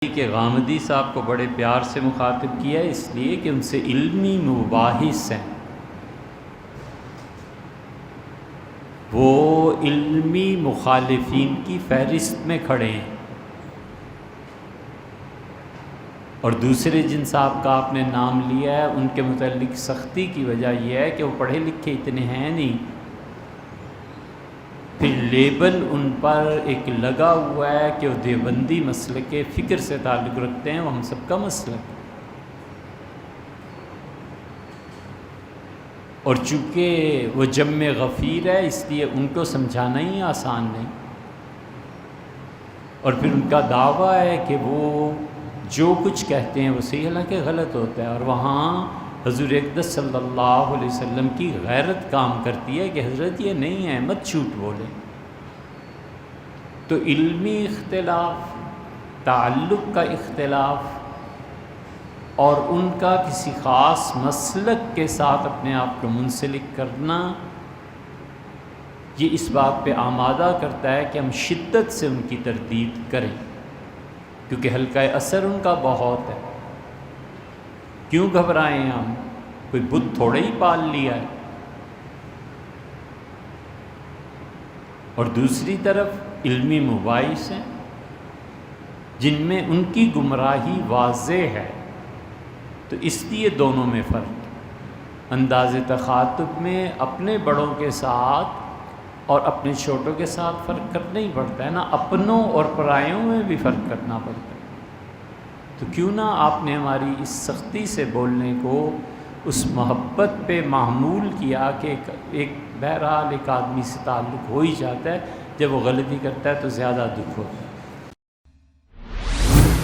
کہ غامدی صاحب کو بڑے پیار سے مخاطب کیا اس لیے کہ ان سے علمی مباحث ہیں، وہ علمی مخالفین کی فہرست میں کھڑے ہیں۔ اور دوسرے جن صاحب کا آپ نے نام لیا ہے ان کے متعلق سختی کی وجہ یہ ہے کہ وہ پڑھے لکھے اتنے ہیں نہیں، پھر لیبل ان پر ایک لگا ہوا ہے کہ وہ دیوبندی مسلک کے فکر سے تعلق رکھتے ہیں، وہ ہم سب کا مسلک ہے۔ اور چونکہ وہ جم غفیر ہے اس لیے ان کو سمجھانا ہی آسان نہیں، اور پھر ان کا دعویٰ ہے کہ وہ جو کچھ کہتے ہیں وہ صحیح، حالانکہ غلط ہوتا ہے، اور وہاں حضور اقدس صلی اللہ علیہ وسلم کی غیرت کام کرتی ہے کہ حضرت یہ نہیں ہے، مت جھوٹ بولیں۔ تو علمی اختلاف، تعلق کا اختلاف، اور ان کا کسی خاص مسلک کے ساتھ اپنے آپ کو منسلک کرنا، یہ اس بات پہ آمادہ کرتا ہے کہ ہم شدت سے ان کی تردید کریں، کیونکہ حلقہ اثر ان کا بہت ہے۔ کیوں گھبرائیں ہم؟ کوئی بت تھوڑے ہی پال لیا ہے۔ اور دوسری طرف علمی مباحث ہیں جن میں ان کی گمراہی واضح ہے، تو اس لیے دونوں میں فرق، انداز تخاطب میں اپنے بڑوں کے ساتھ اور اپنے چھوٹوں کے ساتھ فرق کرنا ہی پڑتا ہے نا، اپنوں اور پرایوں میں بھی فرق کرنا پڑتا ہے۔ تو کیوں نہ آپ نے ہماری اس سختی سے بولنے کو اس محبت پہ معمول کیا کہ ایک بہرحال ایک آدمی سے تعلق ہو ہی جاتا ہے، جب وہ غلطی کرتا ہے تو زیادہ دکھ ہوتا ہے۔